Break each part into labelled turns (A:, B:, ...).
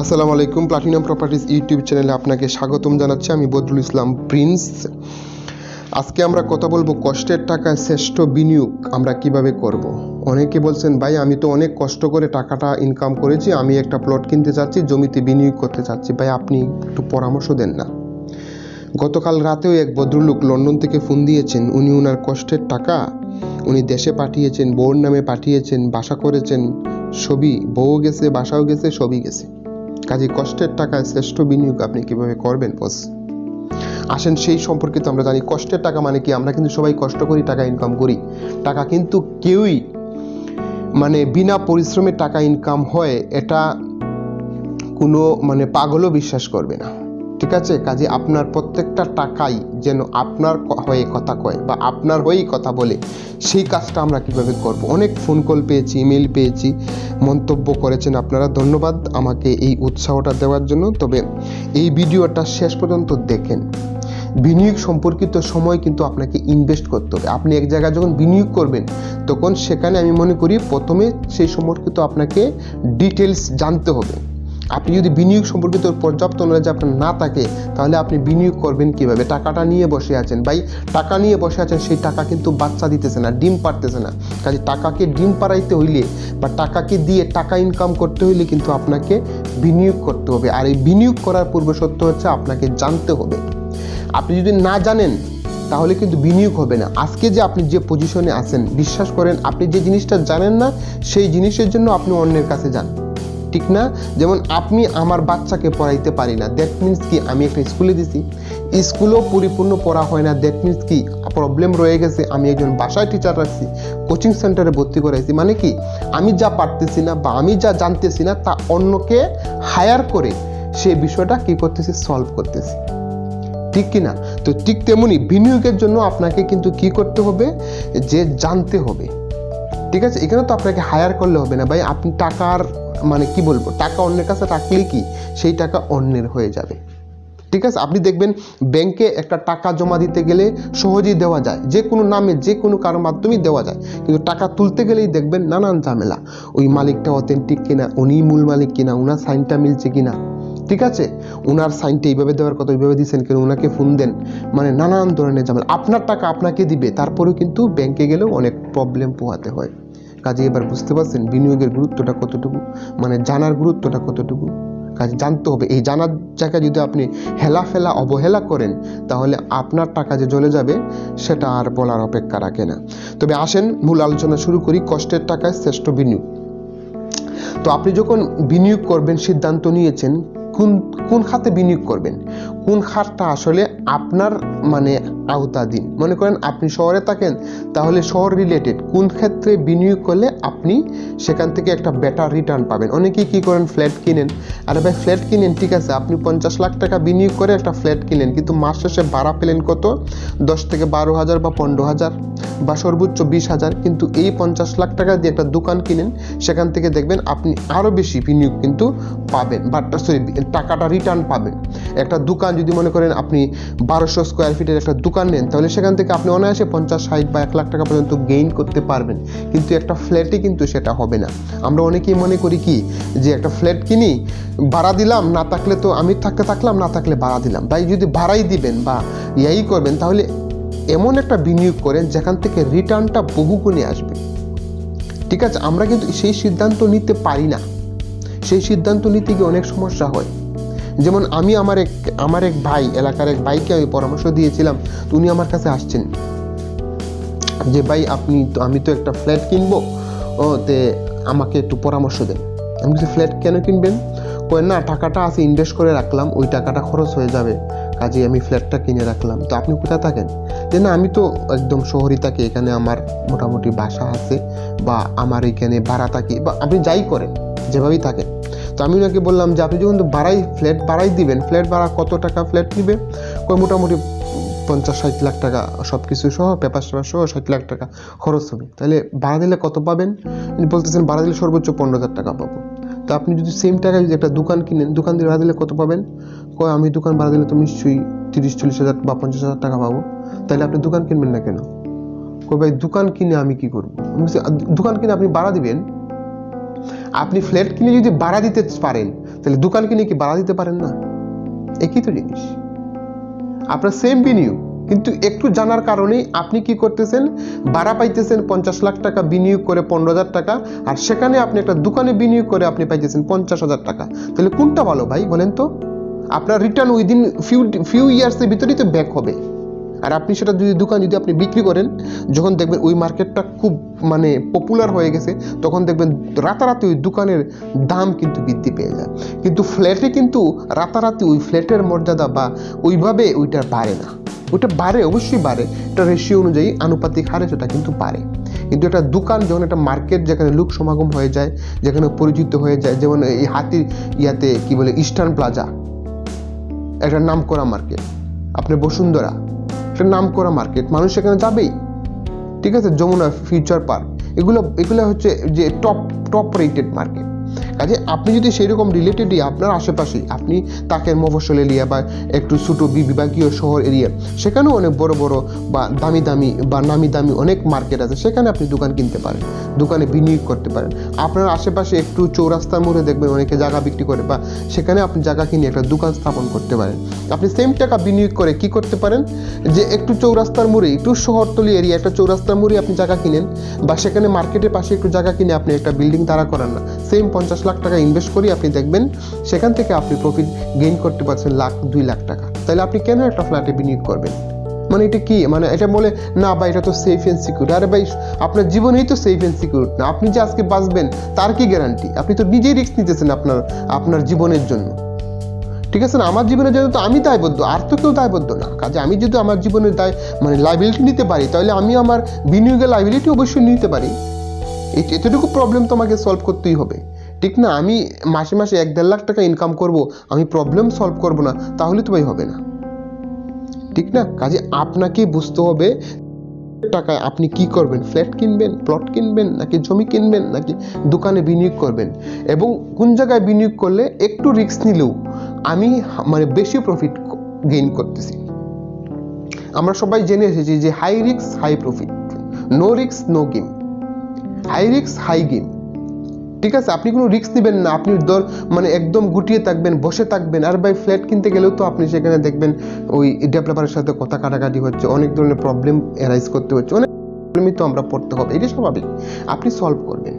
A: আসসালামু আলাইকুম। Platinum properties YouTube চ্যানেলে আপনাকে স্বাগতম জানাচ্ছি। আমি বদরুল ইসলাম প্রিন্স। আজকে আমরা কথা বলবো কষ্টের টাকায় শ্রেষ্ঠ বিনিয়োগ আমরা কিভাবে করব। অনেকে বলছেন, ভাই আমি তো অনেক কষ্ট করে টাকাটা ইনকাম করেছি, আমি একটা প্লট কিনতে চাচ্ছি, জমিতে বিনিয়োগ করতে চাচ্ছি। ভাই আপনি একটু পরামর্শ দেন না। গতকাল রাতেও এক ভদ্রলোক লন্ডন থেকে ফোন দিয়েছেন। উনি ওনার কষ্টের টাকা উনি দেশে পাঠিয়েছেন, বউর নামে পাঠিয়েছেন, বাসা করেছেন, সবই, বউ গেছে, বাসাও গেছে, সবই গেছে। কাজে কষ্টের টাকায় শ্রেষ্ঠ বিনিয়োগ আপনি কিভাবে করবেন বস? আসেন সেই সম্পর্কিত আমরা জানি। কষ্টের টাকা মানে কি? আমরা কিন্তু সবাই কষ্ট করি, টাকা ইনকাম করি। টাকা কিন্তু কেউই বিনা পরিশ্রমে টাকা ইনকাম হয় এটা কোনো পাগলও বিশ্বাস করবে না, ঠিক আছে? কাজে আপনার প্রত্যেকটা টাকাই যেন আপনার হয়ে কথা কয় বা আপনার হয়েই কথা বলে, সেই কাজটা আমরা কিভাবে করব। অনেক ফোন কল পেয়েছি, ইমেল পেয়েছি, মন্তব্য করেছেন আপনারা। ধন্যবাদ আমাকে এই উৎসাহটা দেওয়ার জন্য। তবে এই ভিডিওটা শেষ পর্যন্ত দেখেন। বিনিয়োগ সম্পর্কিত সময় কিন্তু আপনাকে ইনভেস্ট করতে হবে। আপনি এক জায়গায় যখন বিনিয়োগ করবেন তখন সেখানে আমি মনে করি প্রথমে সেই সম্পর্কিত আপনাকে ডিটেলস জানতে হবে। আপনি যদি বিনিয়োগ সম্পর্কিত পর্যাপ্ত নলেজ আপনার না থাকে তাহলে আপনি বিনিয়োগ করবেন কিভাবে? টাকাটা নিয়ে বসে আছেন, ভাই টাকা নিয়ে বসে আছেন, সেই টাকা কিন্তু বাচ্চা দিতেছে না, ডিম পারতেছে না। কাজে টাকাকে ডিম পাড়াইতে হইলে বা টাকাকে দিয়ে টাকা ইনকাম করতে হইলে কিন্তু আপনাকে বিনিয়োগ করতে হবে। আর এই বিনিয়োগ করার পূর্ব শর্ত হচ্ছে আপনাকে জানতে হবে। আপনি যদি না জানেন তাহলে কিন্তু বিনিয়োগ হবে না। আজকে যে আপনি যে পজিশনে আছেন, বিশ্বাস করেন আপনি যে জিনিসটা জানেন না সেই জিনিসের জন্য আপনি অন্যের কাছে যান, ঠিক না? যেমন আপনি আমার বাচ্চাকে পড়াইতে পারি না, দ্যাট মিনস কি আমি একটা স্কুলে দিছি, স্কুলেও পরিপূর্ণ পড়া হয় না, দ্যাট মিনস কি প্রবলেম রয়ে গেছে, আমি একজন বাসায় টিচার রাখছি, কোচিং সেন্টারে ভর্তি করাইছি। মানে কি আমি যা পারতেছি না বা আমি যা জানতেছি না তা অন্যকে হায়ার করে সেই বিষয়টা কি করতেছি, সলভ করতেছি, ঠিক কিনা? তো ঠিক তেমনি বিনিয়োগের জন্য আপনাকে কিন্তু কি করতে হবে, যে জানতে হবে, ঠিক আছে? এখানে তো আপনাকে হায়ার করলে হবে না ভাই। আপনি টাকার কি বলবো, টাকা অন্যের কাছে রাখলেই কি সেই টাকা অন্যের হয়ে যাবে, ঠিক আছে? আপনি দেখবেন ব্যাংকে একটা টাকা জমা দিতে গেলে সহজেই দেওয়া যায়, যে কোনো নামে যে কোনো কারোর মাধ্যমেই দেওয়া যায়, কিন্তু টাকা তুলতে গেলেই দেখবেন নানান ঝামেলা। ওই মালিকটা অথেন্টিক কিনা, উনি মূল মালিক কিনা, ওনার সাইনটা মিলছে কিনা, ঠিক আছে? ওনার সাইনটা এইভাবে দেওয়ার কথা ওইভাবে দিচ্ছেন কেন, ওনাকে ফোন দেন, নানান ধরনের ঝামেলা। আপনার টাকা আপনাকে দিবে, তারপরেও কিন্তু ব্যাংকে গেলেও অনেক প্রবলেম পোহাতে হয়। কাজে এবার বুঝতে পারছেন বিনিয়োগের গুরুত্বটা কতটুকু, জানার গুরুত্বটা কতটুকু। কাজে জানতে হবে। এই জানার জায়গায় যদি আপনি হেলাফেলা অবহেলা করেন তাহলে আপনার টাকা যে জ্বলে যাবে সেটা আর বলার অপেক্ষা রাখে না। তবে আসেন মূল আলোচনা শুরু করি। কষ্টের টাকায় শ্রেষ্ঠ বিনিয়োগ। তো আপনি যখন বিনিয়োগ করবেন, সিদ্ধান্ত নিয়েছেন কোন খাতে বিনিয়োগ করবেন, কোন খাতটা আসলে আপনার আওতাধীন। মনে করেন আপনি শহরে থাকেন, তাহলে শহর রিলেটেড কোন ক্ষেত্রে বিনিয়োগ করলে আপনি সেখান থেকে একটা বেটার রিটার্ন পাবেন। অনেকেই কি করেন, ফ্ল্যাট কিনেন। আরে ভাই ফ্ল্যাট কিনেন, ঠিক আছে, আপনি 50 লাখ টাকা বিনিয়োগ করে একটা ফ্ল্যাট কিনেন, কিন্তু মাস শেষে ভাড়া পেলেন কত? 10 থেকে 12,000 বা 15,000 বা সর্বোচ্চ 20,000। কিন্তু এই 50 লাখ টাকা দিয়ে একটা দোকান কিনেন, সেখান থেকে দেখবেন আপনি আরও বেশি বিনিয়োগ কিন্তু পাবেন, বাট টাকাটা রিটার্ন পাবেন। একটা দোকান যদি মনে করেন আপনি 1200 স্কোয়ার ফিটের একটা দোকান নেন, তাহলে সেখান থেকে আপনি অনায়াসে 50, 60 বা 1 লাখ টাকা পর্যন্ত গেইন করতে পারবেন। কিন্তু একটা ফ্ল্যাটে কিন্তু সেটা হবে না। আমরা অনেকেই মনে করি কি, যে একটা ফ্ল্যাট কিনি, ভাড়া দিলাম, না থাকলে তো আমি থাকলাম, না থাকলে ভাড়া দিলাম। ভাই যদি ভাড়াই দিবেন বা ইয়াই করবেন, তাহলে এমন একটা বিনিয়োগ করেন যেখান থেকে রিটার্নটা বহুগুণে আসবে, ঠিক আছে? আমরা কিন্তু সেই সিদ্ধান্ত নিতে পারি না। সেই সিদ্ধান্ত নিতে গিয়ে অনেক সমস্যা হয়। যেমন আমি আমার এক ভাই, এলাকার এক ভাইকে আমি পরামর্শ দিয়েছিলাম। তো উনি আমার কাছে আসছেন যে ভাই আমি তো একটা ফ্ল্যাট কিনবো, তে আমাকে একটু পরামর্শ দেন। আমি বলছি ফ্ল্যাট কেন কিনবেন? কই না, টাকাটা আছে ইনভেস্ট করে রাখলাম, ওই টাকাটা খরচ হয়ে যাবে, কাজে আমি ফ্ল্যাটটা কিনে রাখলাম। তো আপনি কোথায় থাকেন? যে না আমি তো একদম শহরে থাকি, এখানে আমার মোটামুটি বাসা আছে বা আমার এখানে ভাড়া থাকি, বা আপনি যাই করেন, যেভাবেই থাকেন। তো আমি ওনাকে বললাম যে আপনি যখন ফ্ল্যাট ভাড়াই দিবেন, ফ্ল্যাট ভাড়া কত টাকা ফ্ল্যাট নিবে? মোটামুটি 50-60 লাখ টাকা সব কিছু সহ, পেপার সহ 60 লাখ টাকা খরচ হবে। তাহলে ভাড়া দিলে কত পাবেন? উনি বলতেছেন ভাড়া দিলে সর্বোচ্চ 15,000 টাকা পাবো। তো আপনি যদি সেম টাকায় যদি একটা দোকান কিনেন, দোকান দিয়ে ভাড়া দিলে কত পাবেন? আমি দোকান ভাড়া দিলে তো নিশ্চয়ই 30-40 হাজার বা 50,000 টাকা পাবো। তাহলে আপনি দোকান কিনবেন না কেন? ভাই দোকান কিনে আমি কি করবো? দোকান কিনে আপনি ভাড়া দিবেন, আপনি ফ্ল্যাট কিনে যদি ভাড়া দিতে পারেন তাহলে দোকান কিনে কি ভাড়া দিতে পারেন না? একই তো জিনিস, আপনার সেম বিনিয়োগ, কিন্তু একটু জানার কারণেই আপনি কি করতেছেন, ভাড়া পাইতেছেন 50 লাখ টাকা বিনিয়োগ করে 15,000 টাকা, আর সেখানে আপনি একটা দোকানে বিনিয়োগ করে আপনি পাইতেছেন 50,000 টাকা। তাহলে কোনটা ভালো ভাই বলেন তো? আপনার রিটার্ন উইদিন ফিউ ইয়ার্সের ভিতরেই তো ব্যাক হবে। আর আপনি সেটা যদি দোকান যদি আপনি বিক্রি করেন, যখন দেখবেন ওই মার্কেটটা খুব মানে পপুলার হয়ে গেছে, তখন দেখবেন রাতারাতি ওই দোকানের দাম কিন্তু বৃদ্ধি পেয়ে যায়। কিন্তু ফ্ল্যাটে কিন্তু রাতারাতি ওই ফ্ল্যাটের মর্যাদা বা ওইভাবে ওইটা বাড়ে না। ওইটা বাড়ে, অবশ্যই বাড়ে, এটা রেশিও অনুযায়ী আনুপাতিক হারে সেটা কিন্তু বাড়ে। কিন্তু একটা দোকান যখন একটা মার্কেট, যেখানে লোক সমাগম হয়ে যায়, যেখানে পরিচিত হয়ে যায়, যেমন এই হাতির ইয়াতে কি বলে ইস্টার্ন প্লাজা, একটা নাম করা মার্কেট, আপনার বসুন্ধরা, একটা নাম করা মার্কেট, মানুষ সেখানে যাবেই, ঠিক আছে। যমুনা ফিউচার পার্ক, এগুলো হচ্ছে যে টপ রেটেড মার্কেট। কাজে আপনি যদি সেই রকম রিলেটেডই আপনার আশেপাশেই, আপনি তাকে মফস্বল এরিয়া বা একটু ছোটো বিভাগীয় শহর এরিয়া, সেখানেও অনেক বড় বড় বা দামি বা নামি দামি অনেক মার্কেট আছে, সেখানে আপনি দোকান কিনতে পারেন, দোকানে বিনিয়োগ করতে পারেন। আপনার আশেপাশে একটু চৌরাস্তার মোড়ে দেখবেন অনেকে জায়গা বিক্রি করে, বা সেখানে আপনি জায়গা কিনে একটা দোকান স্থাপন করতে পারেন। আপনি সেম টাকা বিনিয়োগ করে কি করতে পারেন, যে একটু চৌরাস্তার মোড়ে, একটু শহরতলি এরিয়া, একটা চৌরাস্তার মোড়ে আপনি জায়গা কিনেন, বা সেখানে মার্কেটের পাশে একটু জায়গা কিনে আপনি একটা বিল্ডিং দাঁড়া করান না, সেম 50 লাখ টাকা ইনভেস্ট করি, আপনি দেখবেন সেখান থেকে আপনি প্রফিট গেইন করতে পারছেন 1-2 লাখ টাকা। তাহলে আপনি কেন একটা ফ্ল্যাটে বিনিয়োগ করবেন? মানে এটা কি, মানে এটা বলে না ভাই এটা তো সেফ এন্ড সিকিউর। আরে ভাই, আপনার জীবনেই তো সেফ এন্ড সিকিউর না। আপনি যে আজকে বাঁচবেন তার কি গ্যারান্টি? আপনি তো নিজেই রিস্ক নিতেছেন আপনার জীবনের জন্য, ঠিক আছে না? আমার জীবনের জন্য তো আমি দায়বদ্ধ, আর তো কেউ দায়বদ্ধ না। কাজে আমি যদি আমার জীবনের মানে লাইবিলিটি নিতে পারি, তাহলে আমি আমার বিনিয়োগের লাইবিলিটি অবশ্যই নিতে পারি। এতটুকু প্রবলেম তোমাকে সলভ করতেই হবে, ঠিক না? আমি মাসে মাসে 1-1.5 লাখ টাকা ইনকাম করব, আমি প্রবলেম সলভ করব না, তাহলে তো ভাই হবে না, ঠিক না? কাজে আপনাকে বুঝতে হবে টাকায় আপনি কি করবেন, ফ্ল্যাট কিনবেন, প্লট কিনবেন, নাকি জমি কিনবেন, নাকি দোকানে বিনিয়োগ করবেন, এবং কোন জায়গায় বিনিয়োগ করলে একটু রিস্ক নিলেও আমি মানে বেশি প্রফিট গেইন করতেছি। আমরা সবাই জেনে এসেছি যে high risk high profit, no risk no game, high risk high game, ঠিক আছে? আপনি কোনো রিস্ক নেবেন না, আপনি মানে একদম গুটিয়ে থাকবেন, বসে থাকবেন। আর ভাই ফ্ল্যাট কিনতে গেলেও তো আপনি সেখানে দেখবেন ওই ডেভেলপারের সাথে কথা কাটাকাটি হচ্ছে, অনেক ধরনের প্রবলেম অ্যারাইজ করতে হচ্ছে, অনেক প্রবলেমই তো আমরা পড়তে হবে, এটা স্বাভাবিক, আপনি সলভ করবেন,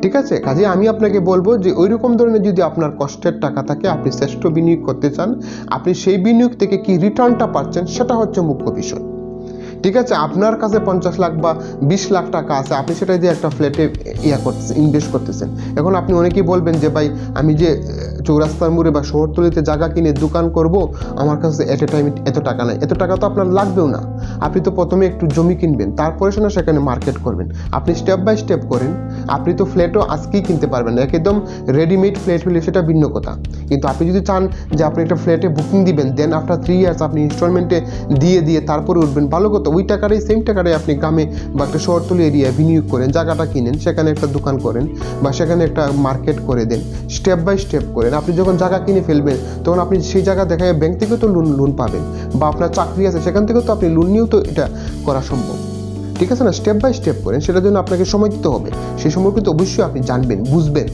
A: ঠিক আছে? কাজে আমি আপনাকে বলবো যে ওই রকম ধরনের যদি আপনার কষ্টের টাকা থাকে, আপনি শ্রেষ্ঠ বিনিয়োগ করতে চান, আপনি সেই বিনিয়োগ থেকে কি রিটার্নটা পাচ্ছেন সেটা হচ্ছে মুখ্য বিষয়, ঠিক আছে? আপনার কাছে 50 লাখ বা 20 লাখ টাকা আছে, আপনি সেটা দিয়ে একটা ফ্ল্যাটে ইনভেস্ট করতেছেন। এখন আপনি অনেকেই বলবেন যে ভাই আমি যে চৌরাস্তার মোড়ে বা শহরতলিতে জায়গা কিনে দোকান করব, আমার কাছে এট এ টাইম এত টাকা নাই। এত টাকা তো আপনার লাগবেও না, আপনি তো প্রথমে একটু জমি কিনবেন, তারপরে সেখানে মার্কেট করবেন। আপনি স্টেপ বাই স্টেপ করেন। আপনি তো ফ্ল্যাটও আজকেই কিনতে পারবেন না, একদম রেডিমেড ফ্ল্যাট হলে সেটা ভিন্ন কথা। কিন্তু আপনি যদি চান যে আপনি একটা ফ্ল্যাটে বুকিং দিবেন, দেন আফটার 3 ইয়ার্স আপনি ইনস্টলমেন্টে দিয়ে তারপরে উঠবেন, ভালো কথা। ওই টাকাটাই, সেম টাকাটাই আপনি গ্রামে বা একটা শহরতলি এরিয়ায় বিনিয়োগ করেন, জায়গাটা কিনেন, সেখানে একটা দোকান করেন বা সেখানে একটা মার্কেট করে দেন, স্টেপ বাই স্টেপ করেন। আপনি যখন জায়গা কিনে ফেলবেন, তখন আপনি সেই জায়গা দেখায় ব্যাংক থেকেও তো লোন পাবেন, বা আপনার চাকরি আছে সেখান থেকেও তো আপনি লোন নিয়েও তো এটা করা সম্ভব, ঠিক আছে না? স্টেপ বাই স্টেপ করেন, সেটার জন্য আপনাকে সময় দিতে হবে। সেই সময় কিন্তু অবশ্যই আপনি জানবেন, বুঝবেন,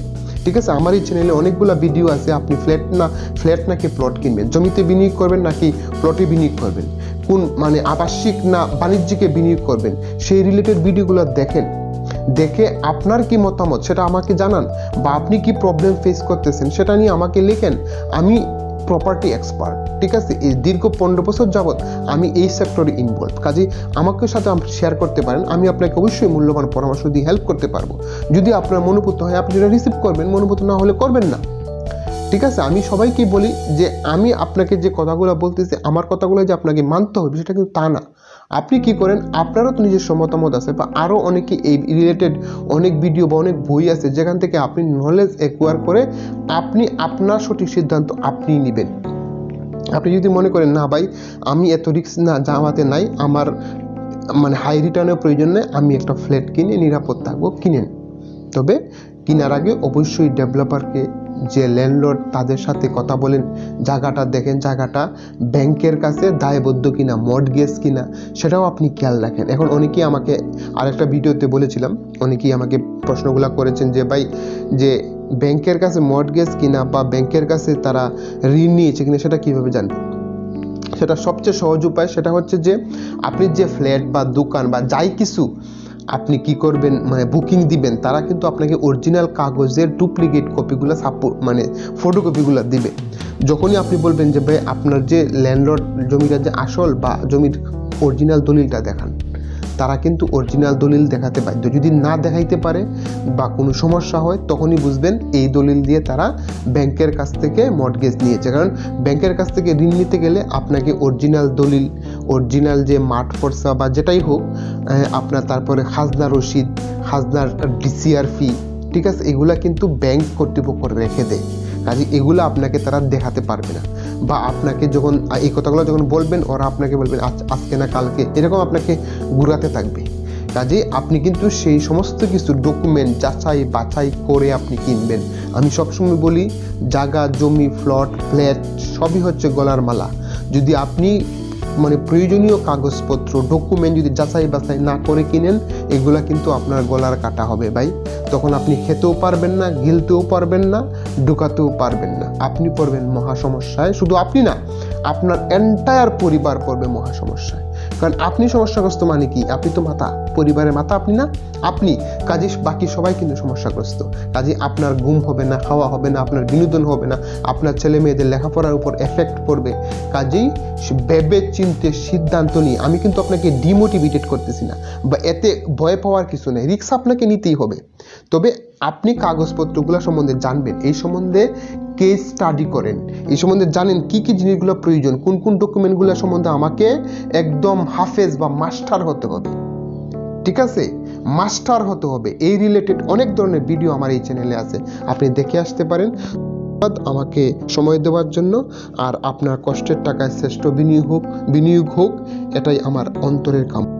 A: ঠিক আছে? আমার এই চ্যানেলে অনেকগুলো ভিডিও আছে, আপনি ফ্ল্যাট নাকি প্লট কিনবেন, জমিতে বিনিয়োগ করবেন নাকি প্লটে বিনিয়োগ করবেন, কোন মানে আবাসিক না বাণিজ্যিকে বিনিয়োগ করবেন, সেই রিলেটেড ভিডিওগুলো দেখে আপনার কি মতামত সেটা আমাকে জানান, বা আপনি কি প্রবলেম ফেস করতেছেন সেটা নিয়ে আমাকে লেখেন। আমি প্রপার্টি এক্সপার্ট, ঠিক আছে? এই দীর্ঘ 15 বছর যাবৎ আমি এই সেক্টরে ইনভলভ, কাজে আমাকে সাথে শেয়ার করতে পারেন। আমি আপনাকে অবশ্যই মূল্যবান পরামর্শ দিয়ে হেল্প করতে পারবো। যদি আপনার মনোভূত হয় আপনি যেটা রিসিভ করবেন, মনোভূত না হলে করবেন না, ঠিক আছে? আমি সবাইকে বলি যে আমি আপনাকে যে কথাগুলো বলতেছি, আমার কথাগুলো যে আপনাকে মানতে হবে সেটা কিন্তু তা না। আপনি কি করেন, আপনারও তো নিজস্ব মতামত আছে, বা আরও অনেকে এই রিলেটেড অনেক ভিডিও বা অনেক বই আছে যেখান থেকে আপনি নলেজ অ্যাকোয়ার করে আপনি আপনার সঠিক সিদ্ধান্ত আপনি নেবেন। আপনি যদি মনে করেন না ভাই আমি এত রিস্ক না জামাতে নাই, আমার মানে হাই রিটার্নের প্রয়োজন নেই, আমি একটা ফ্ল্যাট কিনে নিরাপদ থাকবো, কিনেন। তবে কেনার আগে অবশ্যই ডেভেলপারকে, যে ল্যান্ডলর্ড, তাদের সাথে কথা বলেন, জায়গাটা দেখেন, জায়গাটা ব্যাংকের কাছে দায়বদ্ধ কিনা, মর্টগেজ কিনা, সেটাও আপনি খেয়াল রাখেন। এখন অনেকেই আমাকে আরেকটা ভিডিওতে বলেছিলাম, অনেকেই আমাকে প্রশ্নগুলো করেছেন যে ভাই যে ব্যাংকের কাছে মর্টগেজ কিনা বা ব্যাংকের কাছে তারা ঋণ নিয়েছে কিনা সেটা কিভাবে জানবেন? সেটা সবচেয়ে সহজ উপায়, সেটা হচ্ছে যে আপনি যে ফ্ল্যাট বা দোকান বা যাই কিছু আপনি কি করবেন, মানে বুকিং দিবেন, তারা কিন্তু আপনাকে অরিজিনাল কাগজের ডুপ্লিকেট কপিগুলো মানে ফটোকপিগুলো দিবে। যখনই আপনি বলবেন যে ভাই আপনার যে ল্যান্ডলর্ড জমিটার যে আসল বা জমির অরিজিনাল দলিলটা দেখান, তারা কিন্তু অরিজিনাল দলিল দেখাতে বাধ্য। যদি না দেখাইতে পারে বা কোনো সমস্যা হয়, তখনই বুঝবেন এই দলিল দিয়ে তারা ব্যাংকের কাছ থেকে মর্টগেজ নিয়েছে। কারণ ব্যাংকের কাছ থেকে ঋণ নিতে গেলে আপনাকে অরিজিনাল দলিল, অরিজিনাল যে মাঠ ফর্সা বা যেটাই হোক আপনার, তারপরে খাজনা রসিদ, খাজনার ডিসিআর ফি, ঠিক আছে, এগুলা কিন্তু ব্যাংক কর্তৃপক্ষ রেখে দেয়। কাজে এগুলো আপনাকে তারা দেখাতে পারবে না, বা আপনাকে যখন এই কথাগুলো যখন বলবেন, ওরা আপনাকে বলবেন আজকে না কালকে, এরকম আপনাকে ঘুরাতে থাকবে। কাজে আপনি কিন্তু সেই সমস্ত কিছু ডকুমেন্ট যাচাই বাছাই করে আপনি কিনবেন। আমি সবসময় বলি, জায়গা জমি প্লট ফ্ল্যাট সবই হচ্ছে গলার মালা। যদি আপনি মানে প্রয়োজনীয় কাগজপত্র ডকুমেন্ট যদি যাচাই বাছাই না করে কিনেন, এগুলা কিন্তু আপনার গলার কাটা হবে ভাই। তখন আপনি খেতেও পারবেন না, গিলতেও পারবেন না, ঢুকাতেও পারবেন না, আপনি পড়বেন মহা সমস্যায়। শুধু আপনি না, আপনার এন্টায়ার পরিবার পড়বে মহা সমস্যায়। কারণ আপনি সমস্যাগ্রস্ত মানে কি? আপনি তো মাথা, পরিবারের মাথা আপনি না, আপনি। কাজে বাকি সবাই কিন্তু সমস্যাগ্রস্ত। কাজে আপনার ঘুম হবে না, খাওয়া হবে না, আপনার বিনোদন হবে না, আপনার ছেলে মেয়েদের লেখাপড়ার উপর এফেক্ট পড়বে। কাজেই ভেবে চিন্তে সিদ্ধান্ত নিয়ে, আমি কিন্তু আপনাকে ডিমোটিভেটেড করতেছি না, বা এতে ভয় পাওয়ার কিছু নেই, রিস্ক আপনাকে নিতেই হবে। তবে আপনি কাগজপত্রগুলো সম্বন্ধে জানবেন, এই সম্বন্ধে কেস স্টাডি করেন, এই সম্বন্ধে জানেন কি কি জিনিসগুলো প্রয়োজন, কোন কোন ডকুমেন্টগুলো সম্বন্ধে আমাকে একদম হাফেজ বা মাস্টার হতে হবে। ঠিক আছে, মাস্টার হতে হবে। এই রিলেটেড অনেক ধরনের ভিডিও আমার এই চ্যানেলে আছে, আপনি দেখে আসতে পারেন। আমাকে সময় দেওয়ার জন্য। আর আপনার কষ্টের টাকায় শ্রেষ্ঠ বিনিয়োগ হোক, এটাই আমার অন্তরের কামনা।